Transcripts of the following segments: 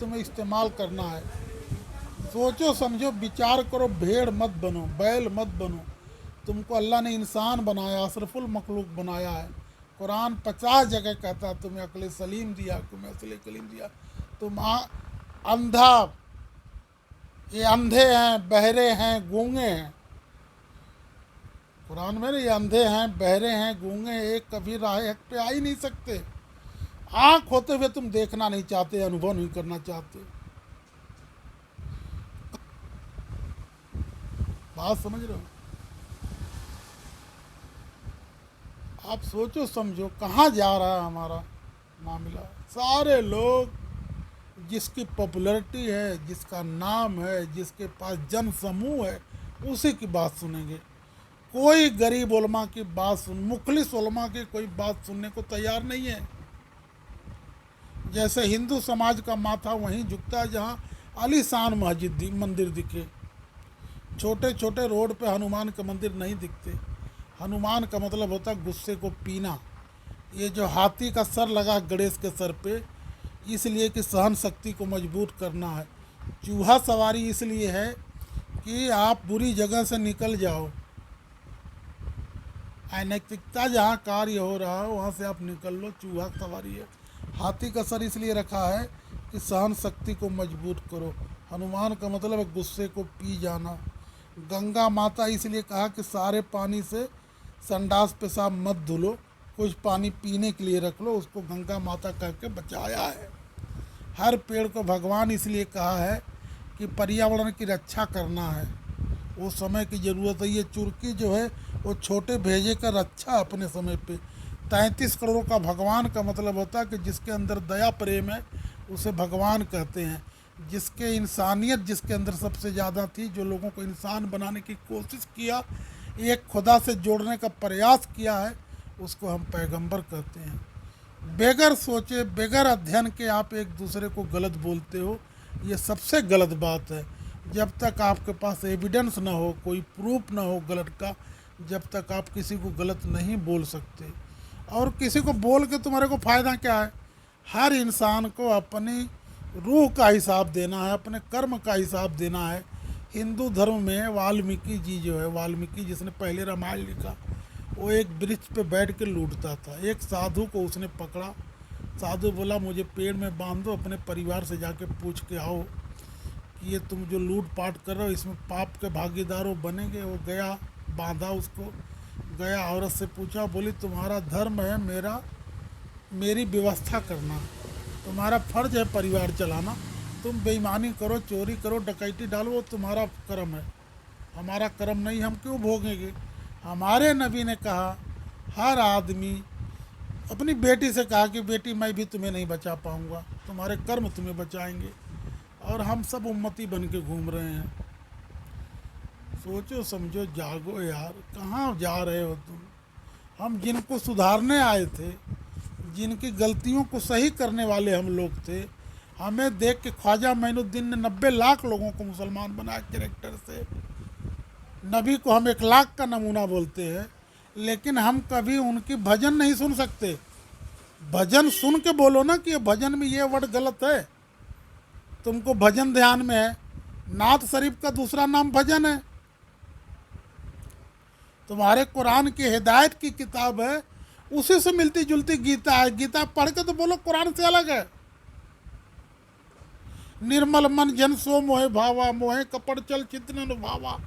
तुम्हें इस्तेमाल करना है। सोचो समझो विचार करो, भेड़ मत बनो, बैल मत बनो। तुमको अल्लाह ने इंसान बनाया, अशरफुल मखलूक बनाया है। कुरान 50 जगह कहता है तुम्हें अक्ल सलीम दिया, तुम्हें असल कलीम दिया। तुम अंधा, ये अंधे हैं, बहरे हैं, गूंगे हैं। कुरान में ये अंधे हैं, बहरे हैं, गूंगे हैं, एक कभी राह हक पे आ ही नहीं सकते। आँख होते हुए तुम देखना नहीं चाहते, अनुभव नहीं करना चाहते। बात समझ रहे हो? आप सोचो समझो कहाँ जा रहा है हमारा मामला। सारे लोग जिसकी पॉपुलैरिटी है, जिसका नाम है, जिसके पास जन समूह है, उसी की बात सुनेंगे। कोई गरीब उलमा की बात मुखलिस उलमा की कोई बात सुनने को तैयार नहीं है। जैसे हिंदू समाज का माथा वहीं झुकता है जहाँ आलीशान मंदिर दिखे। छोटे छोटे रोड पे हनुमान के मंदिर नहीं दिखते। हनुमान का मतलब होता है गुस्से को पीना। ये जो हाथी का सर लगा गणेश के सर पे, इसलिए कि सहन शक्ति को मजबूत करना है। चूहा सवारी इसलिए है कि आप बुरी जगह से निकल जाओ, अनैतिकता जहाँ कार्य हो रहा है वहाँ से आप निकल लो, चूहा सवारी है। हाथी का सर इसलिए रखा है कि सहन शक्ति को मजबूत करो। हनुमान का मतलब है गुस्से को पी जाना। गंगा माता इसलिए कहा कि सारे पानी से संडास पेशाब मत धुलो, कुछ पानी पीने के लिए रख लो, उसको गंगा माता कह के बचाया है। हर पेड़ को भगवान इसलिए कहा है कि पर्यावरण की रक्षा करना है, वो समय की ज़रूरत है। ये चुरकी जो है वो छोटे भेजे का रक्षा अपने समय पे। 33 करोड़ का भगवान का मतलब होता है कि जिसके अंदर दया प्रेम है उसे भगवान कहते हैं। जिसके इंसानियत जिसके अंदर सबसे ज़्यादा थी, जो लोगों को इंसान बनाने की कोशिश किया, एक खुदा से जोड़ने का प्रयास किया है, उसको हम पैगंबर कहते हैं। बेगर सोचे बेगर अध्ययन के आप एक दूसरे को गलत बोलते हो, ये सबसे गलत बात है। जब तक आपके पास एविडेंस ना हो, कोई प्रूफ ना हो गलत का, जब तक आप किसी को गलत नहीं बोल सकते। और किसी को बोल के तुम्हारे को फ़ायदा क्या है? हर इंसान को अपनी रूह का हिसाब देना है, अपने कर्म का हिसाब देना है। हिंदू धर्म में वाल्मीकि जी जो है, वाल्मीकि जिसने पहले रामायण लिखा, वो एक वृक्ष पे बैठ के लूटता था। एक साधु को उसने पकड़ा। साधु बोला मुझे पेड़ में बांध दो, अपने परिवार से जाके पूछ के आओ कि ये तुम जो लूट पाट कर रहे हो इसमें पाप के भागीदारों बनेंगे। वो गया, बांधा उसको, गया, औरत से पूछा, बोली तुम्हारा धर्म है मेरी व्यवस्था करना, तुम्हारा फर्ज है परिवार चलाना। तुम बेईमानी करो, चोरी करो, डकैती डालो, वो तुम्हारा कर्म है, हमारा कर्म नहीं, हम क्यों भोगेंगे? हमारे नबी ने कहा हर आदमी अपनी बेटी से कहा कि बेटी मैं भी तुम्हें नहीं बचा पाऊँगा, तुम्हारे कर्म तुम्हें बचाएंगे। और हम सब उम्मती बन के घूम रहे हैं। सोचो समझो, जागो यार, कहाँ जा रहे हो तुम? हम जिनको सुधारने आए थे, जिनकी गलतियों को सही करने वाले हम लोग थे, हमें देख के ख्वाजा मोइनुद्दीन ने 90 लाख लोगों को मुसलमान बनाया कैरेक्टर से। नबी को हम 1 लाख का नमूना बोलते हैं, लेकिन हम कभी उनकी भजन नहीं सुन सकते। भजन सुन के बोलो ना कि ये भजन में ये वर्ड गलत है। तुमको भजन ध्यान में है, नात शरीफ का दूसरा नाम भजन है। तुम्हारे कुरान की हिदायत की किताब है, उसी से मिलती जुलती गीता है। गीता पढ़ के तो बोलो कुरान से अलग है। निर्मल मन जन सो मोहे भावा, मोहे कपड़ चल चितन भावा।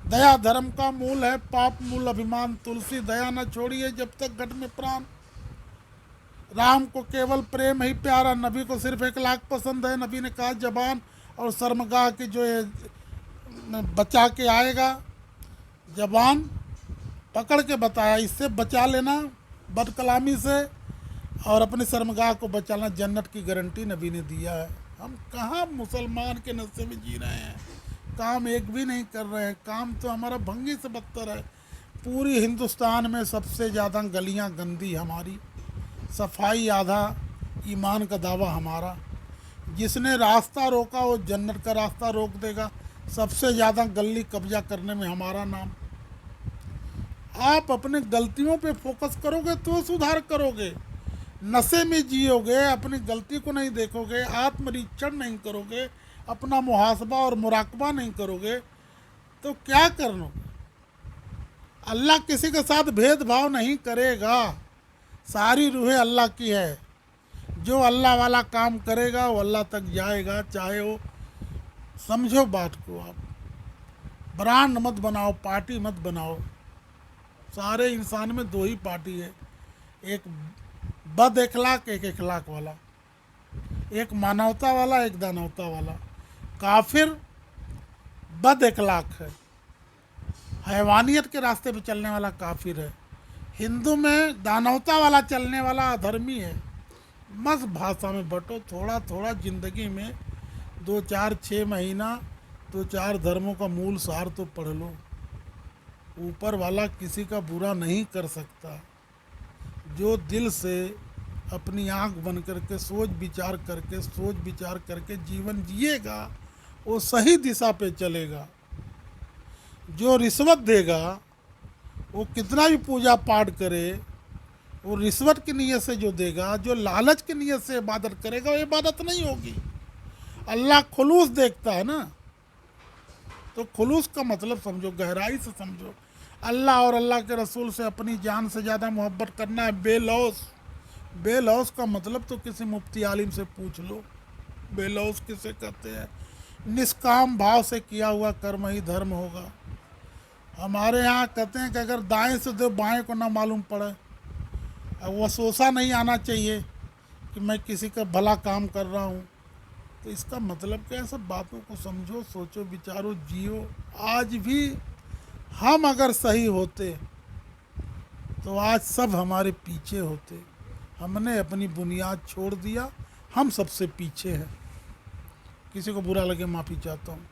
दया धर्म का मूल है, पाप मूल अभिमान। तुलसी दया न छोड़िए जब तक घट में प्राण। राम को केवल प्रेम ही प्यारा, नबी को सिर्फ 1 लाख पसंद है। नबी ने कहा जबान और शर्मगाह की जो है बचा के आएगा, जबान पकड़ के बताया, इससे बचा लेना बदकलामी से, और अपने शर्मगाह को बचाना, जन्नत की गारंटी नबी ने दिया है। हम कहाँ मुसलमान के नशे में जी रहे हैं? काम एक भी नहीं कर रहे हैं। काम तो हमारा भंगी से बदतर है। पूरी हिंदुस्तान में सबसे ज़्यादा गलियां गंदी हमारी, सफाई आधा, ईमान का दावा हमारा। जिसने रास्ता रोका वो जन्नत का रास्ता रोक देगा। सबसे ज़्यादा गली कब्जा करने में हमारा नाम। आप अपने गलतियों पे फोकस करोगे तो सुधार करोगे। नशे में जियोगे, अपनी गलती को नहीं देखोगे, आत्मनिरीक्षण नहीं करोगे, अपना मुहासबा और मुराकबा नहीं करोगे, तो क्या करना। अल्लाह किसी के साथ भेदभाव नहीं करेगा, सारी रूहें अल्लाह की है। जो अल्लाह वाला काम करेगा वो अल्लाह तक जाएगा, चाहे वो, समझो बात को आप। ब्रांड मत बनाओ, पार्टी मत बनाओ। सारे इंसान में दो ही पार्टी है, एक बद इखलाक, एक इखलाक वाला, एक मानवता वाला, एक दानवता वाला। काफिर बद इखलाक है, हैवानियत के रास्ते पे चलने वाला काफिर है। हिंदू में दानवता वाला चलने वाला अधर्मी है। मस्त भाषा में बटो, थोड़ा थोड़ा ज़िंदगी में 2-4-6 महीना 2-4 धर्मों का मूल सार तो पढ़ लो। ऊपर वाला किसी का बुरा नहीं कर सकता। जो दिल से अपनी आँख बन करके सोच विचार करके जीवन जिएगा वो सही दिशा पे चलेगा। जो रिश्वत देगा, वो कितना भी पूजा पाठ करे, वो रिश्वत की नीयत से जो देगा, जो लालच की नीयत से इबादत करेगा, वो इबादत नहीं होगी। अल्लाह खुलूस देखता है ना, तो खुलूस का मतलब समझो, गहराई से समझो। अल्लाह और अल्लाह के रसूल से अपनी जान से ज़्यादा मोहब्बत करना है बेलौस। बेलौस का मतलब तो किसी मुफ्ती आलिम से पूछ लो, बेलौस किसे कहते हैं। निष्काम भाव से किया हुआ कर्म ही धर्म होगा। हमारे यहाँ कहते हैं कि अगर दाएं से दो बाएं को ना मालूम पड़े, अब वसवसा नहीं आना चाहिए कि मैं किसी का भला काम कर रहा हूँ। तो इसका मतलब क्या है, सब बातों को समझो, सोचो, विचारो, जियो। आज भी हम अगर सही होते तो आज सब हमारे पीछे होते। हमने अपनी बुनियाद छोड़ दिया, हम सबसे पीछे हैं। किसी को बुरा लगे माफ़ी चाहता हूँ।